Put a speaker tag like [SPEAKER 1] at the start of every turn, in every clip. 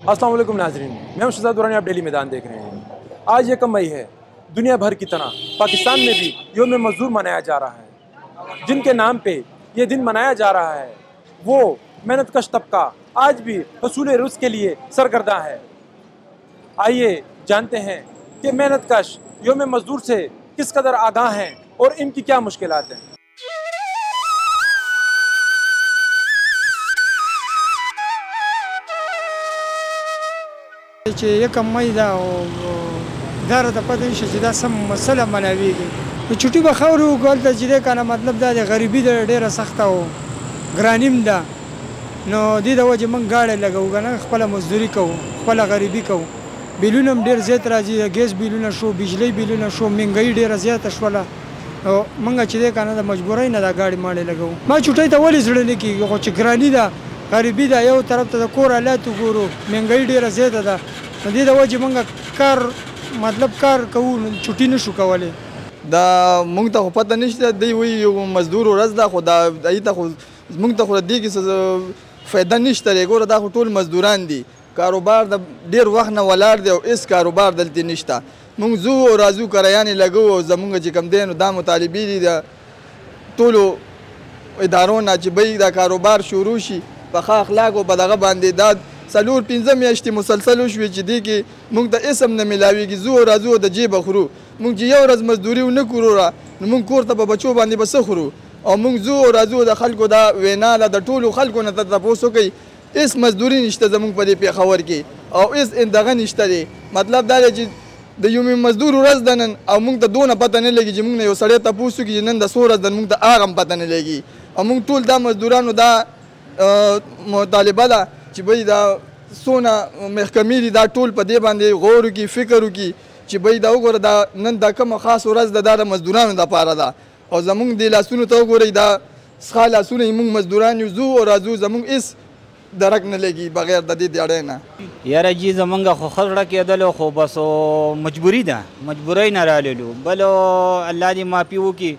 [SPEAKER 1] अस्सलाम वालेकुम नाज़रीन, मैं हूं शहजाद दुरानी, आप डेली मैदान देख रहे हैं। आज 1 मई है। दुनिया भर की तरह पाकिस्तान में भी यौम मज़दूर मनाया जा रहा है। जिनके नाम पे ये दिन मनाया जा रहा है वो मेहनतकश तबका आज भी हसूल रुज़्क़ के लिए सरगर्दा है। आइए जानते हैं कि मेहनतकश यौम मज़दूर से किस कदर आगाह हैं और इनकी क्या मुश्किलात हैं।
[SPEAKER 2] چې 1 مئی دا او دا راته پته نشته چې دا سم مسله مناویږي. نو چوټي به خاورې وکړل ته چې دی که نه مطلب دا د غریبي د ډېره سخته او ګرانیم ده. نو دې د وجې موږ ګاډی لګوو که نه، خپله مزدوري کوو، خپله غریبي کوو. بیلونه هم ډېر زیات راځي، د ګیس بیلونه شو، بجلۍ بیلونه شو، مهنګایي ډېره زیاته شوله. او موږ چې دی که نه د مجبورۍ نه دا ګاډي ماډی لګوو. ما چوټۍ ته ولې زړه نه کېږي، خو چې ګراني ده، غریبي ده، یو طرف ته د کور حالات وګورو، مهنګایي ډېره زیاته ده. نو دې د وجې موږ کار کوو، نو چوټي نشو کولی.
[SPEAKER 3] دا موږ ته خو پته نشته، دوی وایي یو مزدور ورځ ده، خو دا هغې ته خو موږ ته خو د دې کې څه فایده نشته دی. ګوره دا خو ټول مزدوران دي، کاروبار د ډېر وخت نه ولاړ دی او هېڅ کاروبار دلته نشته. موږ ځو او راځو کرایانې لګوو او زموږ چې کوم دی نو دا مطالبې دي د ټولو ادارو نه چې بی دا کاروبار شروع شي په ښه اخلاقو په دغه باندې. دا 4-5 میاشتې مسلسل وشوې چې دې کې موږ ته اسم نه میلاویږي، ځو او راځو د جیبه خورو. موږ چې یو ورځ مزدوري ونه کړو نو موږ کور ته په بچو باندې به څه خورو؟ او موږ ځو او راځو د خلکو دا وینا ده، د ټولو خلکو نه ته تپوس وکئ، هېڅ مزدوري نشته زموږ په دې پېښور کې او هېڅ دغه نشته دی. مطلب دا دی چې د یو مزدور ورځ ده نن او موږ ته دونه پته نه لګي چې موږ نه یو سړی تپوس وکړي چې نن د څو ورځ ده، موږ ته هغه هم پته نه لګي. او موږ ټول دا مزدورانو دا مطالبه ده چې بی دا څونه محکمې دي دا ټول په دې باندې غور وکړي، فکر وکړي چې بی دا وګوره دا نن دا کومه خاص ورځ ده، دا د مزدورانو دپاره ده. او زموږ دې لاسونو ته وګورئ، دا څښا لاسونه یې موږ مزدوران یو، ځو او راځو، زموږ هېڅ درک نه لګي بغیر د دې دیاړۍ نه.
[SPEAKER 4] یاره جی زمونږ خو خزړه کېدلو، خو بس مجبوري ده، مجبورۍ نه راللو. بل الله دې معافي وکړي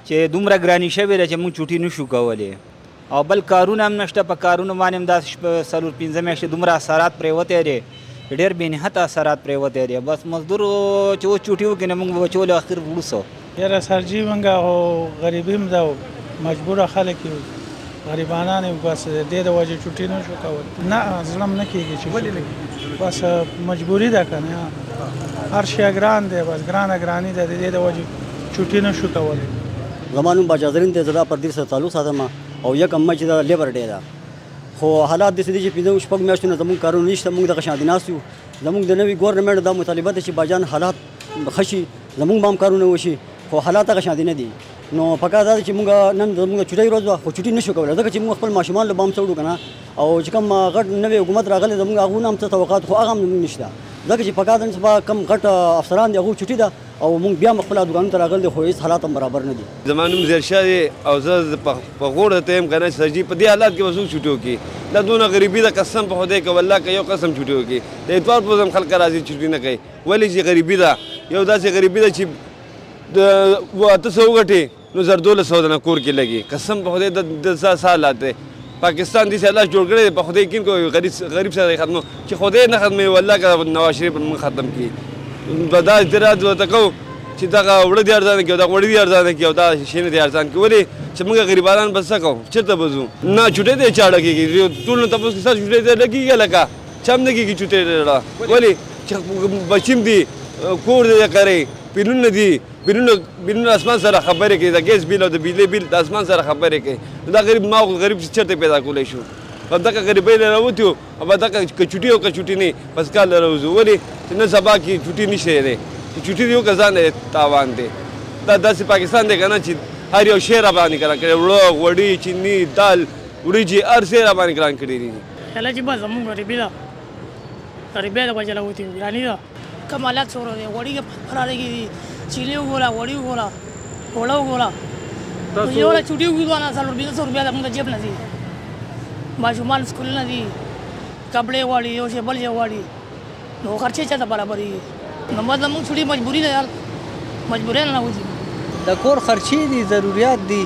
[SPEAKER 4] چې دومره ګراني شوې ده چې موږ چوټي نشو کولی. او بل کارونه هم نشته، په کارونو باندې هم داسې 4-5 میاشتې دومره اثرات پرېوتی دی، ډېر بېنهایته اثرات پرېوتی دی. بس مزدور چې اوس چوټي وکړي نو موږ به چول اخر وړو څه.
[SPEAKER 5] یاره سرجي موږ خو غریبي هم ده، مجبوره خلک یو، غریبانان یو، بس دې د وجې چوټي نه شو کولی. نه زړه م نه کېږي چې بس مجبوري ده که نه، هر شی ګران دی، بس ګرانه ګراني ده، د دې د وجې چوټي نه شو کولی.
[SPEAKER 6] زما نوم باچا زرین دی، زه دا پردیس سره تعلق ساتم. او 1 مئی چې دا لیبر ډے ده، خو حالات داسې دي چې 5-6 میاشتو نه زموږ کارونه نشته. موږ دغه شان ناست یو. زموږ د نوي ګورنمنټ دا مطالبه ده چې باجان حالات ښه شي، زموږ به هم کارونه وشي، خو حالات هغه شان نه دي. نو پکار دا چې موږ نن زموږ چوټۍ ورځ وه، خو چوټي نشو کولی ځکه چې موږ خپل ماشومان له بام څه وړو که نه. او چې کوم غټ نوی حکومت راغلی زموږ هغونه هم څه توقعات، خو هغه هم زموږ نشته ځکه چې پکار ده چې کوم غټ افسران دي هغو چوټي ده او موږ بیا خپل دکانونو ته راغلي، خو هېڅ حالات هم برابر نه دي.
[SPEAKER 7] زما نوم زیرشاه دی او زه په غوړه ته یم که نه سرجي په دې حالات کې به څوک چوټي وکړي؟ دا دونه غریبي ده، قسم په خدای که والله که یو قسم چوټي وکړي د اتوار په ورځ هم خلک راځي چوټي نه کوي. ولې چې غریبي ده، یو داسې غریبي ده چې 800 وګټې نو 1200 د نه کور کې لګي. قسم په خدای د څه حالات دی. پاکستان داسې حالات جوړ کړی دی، په خدای کین کوي غریب سره ختمو چې خدای نه ختموي، والله که نواز شریف موږ ختم کړي. دا اعتراض ورته کوو چې دغه وړه دې ارزانه کړي او دا غوړي دې ارزانه کړي او دا شینې دې ارزانه کړي. ولې چې موږ غریبانان به څه کوو؟ چېرته به ځو؟ نه چوټۍ ته یې چا ډکېږي، ټول نه تپوس کړي ستا چوټۍ ته ډکېږي لکه چا هم نه کېږي چوټۍ ته. ولې چې بچیم دي، کور دې کوي، بیلونه دي، بیلونه اسمان سره خبرې کوي، د ګیس بیل او د بجلۍ بیل د اسمان سره خبرې کوي. دا غریب چېرته پیدا کولی شو؟ په دغه غریبۍ نه راوتیو او په دغه که چوټي او که چوټي نه بس کال نه راوځو. ولې چې نن سبا کې چوټي نشی دی، چې چوټي دی یو که ځان تاوان دی. دا داسې پاکستان دی که نه چې هر یو شی راباندې ګران کړی، وړه غوړي چیني دال وریجې هر شی راباندې ګران کړي دي.
[SPEAKER 8] کله چې بس زموږ غریبي ده، غریبۍ د وجې راوتي ګراني ده. کم حالات شروع دی، غوړي فرارېږي دي، چیلې وګوره، غوړي وګوره، وړه وګوره. یو له چوټي وګورو نه 400 روپیا زموږ د جیب نه ځي. ماشومان سکولونه دي، کپړې غواړي، یو شی بل شی غواړي، نو خرچې چاته برابرېږي؟ نو بس زموږ چوټي مجبوري ده یار، مجبورۍ نه راوځي.
[SPEAKER 9] د کور خرچې دي، ضروریات دي،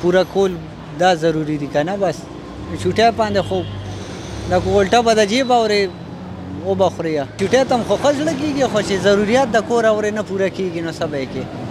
[SPEAKER 9] پوره کول دا ضروري دي که نه. بس چوټۍ باندې خو د کوټه به د جیب اورې وبخوري چټه تم خو خرج لګیږي خو چې ضرورت د کور اورې نه پوره کیږي نو څه به کې